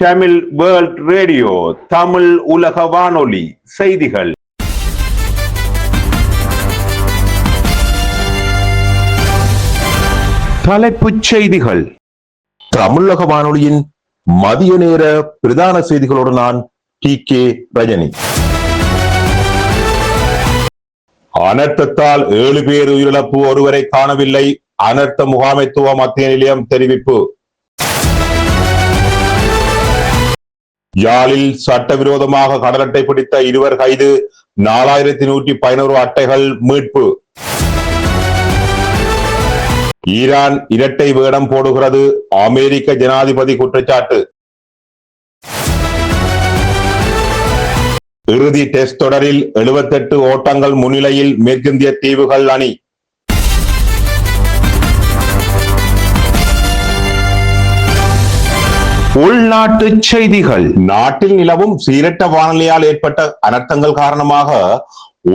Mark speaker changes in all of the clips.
Speaker 1: Tamil world radio, Tamil உலக வானொலி செய்திகள். தலைப்புச் செய்திகள்.
Speaker 2: தமிழக வானொலியின் மதிய நேர பிரதான செய்திகளோடு நான் டி.கே. ரஜினி. அனர்த்தத்தால் 7 பேர் உயிரிழப்பு, ஒருவரை காணவில்லை. அனர்த்த முகாமைத்துவ மத்திய நிலையம் தெரிவிப்பு. யாழில் சட்டவிரோதமாக கடல் அட்டை பிடித்த 2 கைது, 4111 அட்டைகள் மீட்பு. ஈரான் இரட்டை வேடம் போடுகிறது, அமெரிக்க ஜனாதிபதி குற்றச்சாட்டு. இறுதி டெஸ்ட் தொடரில் 78 ஓட்டங்கள் முன்னிலையில் மேற்கிந்திய தீவுகள் அணி.
Speaker 1: உள்நாட்டு செய்திகள்.
Speaker 2: நாட்டில் நிலவும் சீரற்ற வானிலையால் ஏற்பட்ட அனர்த்தங்கள் காரணமாக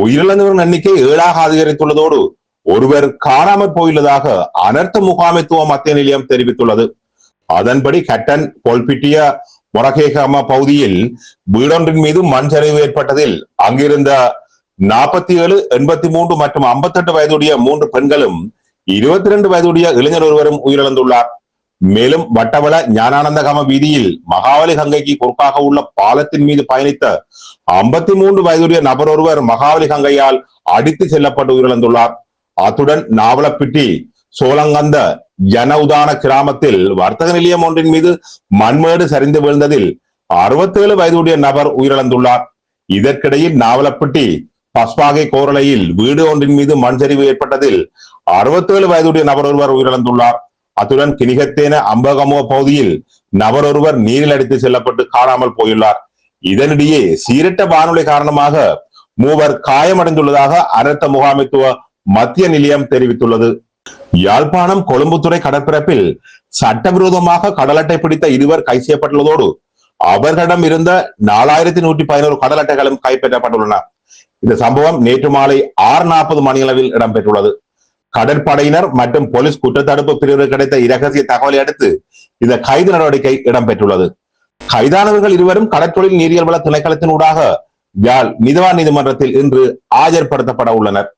Speaker 2: உயிரிழந்தவரின் எண்ணிக்கை 7ஆக அதிகரித்துள்ளதோடு ஒருவர் காணாமற் போயுள்ளதாக அனர்த்த முகாமைத்துவ மத்திய நிலையம் தெரிவித்துள்ளது. அதன்படி கட்டன் பொல்பிட்டிய மொரகேகம பகுதியில் வீடொன்றின் மீது மண் சரிவு ஏற்பட்டதில் அங்கிருந்த 47, 83 மற்றும் 58 வயதுடைய 3 பெண்களும் 22 வயதுடைய இளைஞர் ஒருவரும் உயிரிழந்துள்ளார். மேலும் வட்டவள ஞானானந்தகம வீதியில் மகாவலி கங்கைக்கு குறுக்காக உள்ள பாலத்தின் மீது பயணித்த 53 வயதுடைய நபர் ஒருவர் மகாவலி கங்கையால் அடித்து செல்லப்பட்டு உயிரிழந்துள்ளார். அத்துடன் நாவலப்பிட்டி சோளங்கந்த ஜன உதான கிராமத்தில் வர்த்தக நிலையம் ஒன்றின் மீது மண்மேடு சரிந்து வீழ்ந்ததில் 67 வயதுடைய நபர் உயிரிழந்துள்ளார். இதற்கிடையில் நாவலப்பிட்டி பஸ்பாகை கோரளையில் வீடு ஒன்றின் மீது மண் சரிவு ஏற்பட்டதில் 67 வயதுடைய நபர் ஒருவர் உயிரிழந்துள்ளார். அத்துடன் கிணிகத்தேன அம்பகமுவ பகுதியில் நபர் ஒருவர் நீரில் அடித்து செல்லப்பட்டு காணாமல் போயுள்ளார். இதனிடையே சீரற்ற வானொலி காரணமாக 3 காயமடைந்துள்ளதாக அனர்த்த முகாமைத்துவ மத்திய நிலையம் தெரிவித்துள்ளது. யாழ்ப்பாணம் கொழும்புத்துறை கடற்பரப்பில் சட்டவிரோதமாக கடல் அட்டை பிடித்த 2 கை செய்யப்பட்டுள்ளதோடு அவர்களிடம் இருந்த 4111 கடல் அட்டைகளும் கைப்பற்றப்பட்டுள்ளன. இந்த சம்பவம் நேற்று மாலை 6:40 மணியளவில் இடம்பெற்றுள்ளது. கடற்படையினர் மற்றும் போலீஸ் குற்றத்தடுப்பு பிரிவு கிடைத்த இரகசிய தகவலை அடுத்து இந்த கைது நடவடிக்கை இடம்பெற்றுள்ளது. கைதானவர்கள் 2 கடற்தொழில் நீரியல் வள திணைக்களத்தின் ஊடாக யாழ் நீதவான் நீதிமன்றத்தில் இன்று ஆஜர்படுத்தப்பட உள்ளனர்.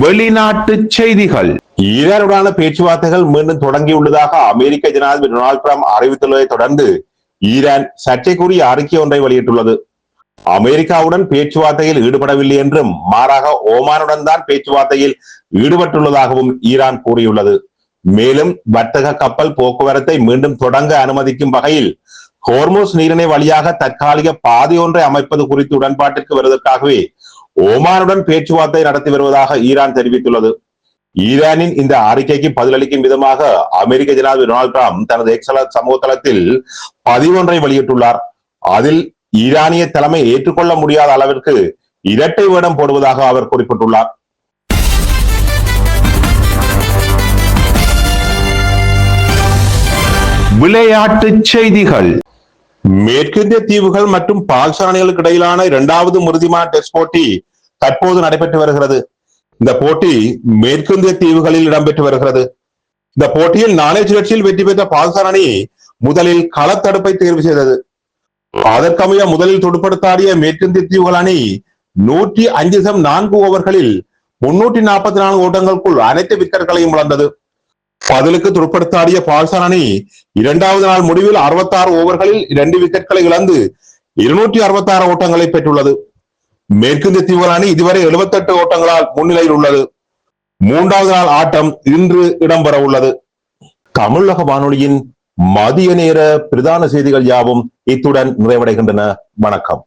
Speaker 1: வெளிநாட்டு செய்திகள்.
Speaker 2: ஈரானுடனான பேச்சுவார்த்தைகள் மீண்டும் தொடங்கியுள்ளதாக அமெரிக்க ஜனாதிபதி டொனால்ட் ட்ரம்ப் அறிவித்துள்ளதை தொடர்ந்து ஈரான் சர்ச்சைக்குரிய அறிக்கை ஒன்றை வெளியிட்டுள்ளது. அமெரிக்காவுடன் பேச்சுவார்த்தையில் ஈடுபடவில்லை என்றும் மாறாக ஓமானுடன் தான் பேச்சுவார்த்தையில் ஈடுபட்டுள்ளதாகவும் ஈரான் கூறியுள்ளது. மேலும் வர்த்தக கப்பல் போக்குவரத்தை மீண்டும் தொடங்க அனுமதிக்கும் வகையில் ஹோர்முஸ் நீரிணை வழியாக தற்காலிக பாதை ஒன்றை அமைப்பது குறித்து உடன்பாட்டிற்கு வருவதற்காகவே ஓமானுடன் பேச்சுவார்த்தை நடத்தி வருவதாக ஈரான் தெரிவித்துள்ளது. ஈரானின் இந்த அறிக்கைக்கு பதிலளிக்கும் விதமாக அமெரிக்க ஜனாதிபதி டொனால்ட் ட்ரம்ப் தனது எக்ஸ் சமூக தளத்தில் பதிவொன்றை வெளியிட்டுள்ளார். அதில் ஈரானிய தலைமை ஏற்றுக்கொள்ள முடியாத அளவிற்கு இரட்டை வேடம் போடுவதாக அவர் குறிப்பிட்டுள்ளார்.
Speaker 1: விளையாட்டு செய்திகள்.
Speaker 2: மேற்கிந்திய தீவுகள் மற்றும் பாகிஸ்தானிகளுக்கு இடையிலான 2வது உறுதிமான டெஸ்ட் போட்டி தற்போது நடைபெற்று வருகிறது. இந்த போட்டி மேற்கிந்திய தீவுகளில் இடம்பெற்று வருகிறது. இந்த போட்டியில் நாணய சுழற்சியில் வெற்றி பெற்ற பாகிஸ்தான் அணி முதலில் களத்தடுப்பை தேர்வு செய்தது. அதற்கமைய முதலில் துடுப்படுத்தாடிய மேற்கிந்திய தீவுகள் அணி 105.4 ஓவர்களில் 344 ஓட்டங்களுக்குள் அனைத்து விக்கெட்டுகளையும் இழந்தது. பதிலுக்கு துடுப்படுத்தாடிய பாகிஸ்தான் அணி 2வது நாள் முடிவில் 66 ஓவர்களில் 2 விக்கெட்டுகளை இழந்து 266 ஓட்டங்களை பெற்றுள்ளது. மேற்கிந்திய தீவுகள் அணி இதுவரை 78 ஓட்டங்களால் முன்னிலையில் உள்ளது. 3வது நாள் ஆட்டம் இன்று இடம்பெற உள்ளது. தமிழக வானொலியின் மதிய நேர பிரதான செய்திகள் யாவும் இத்துடன் நிறைவடைகின்றன. வணக்கம்.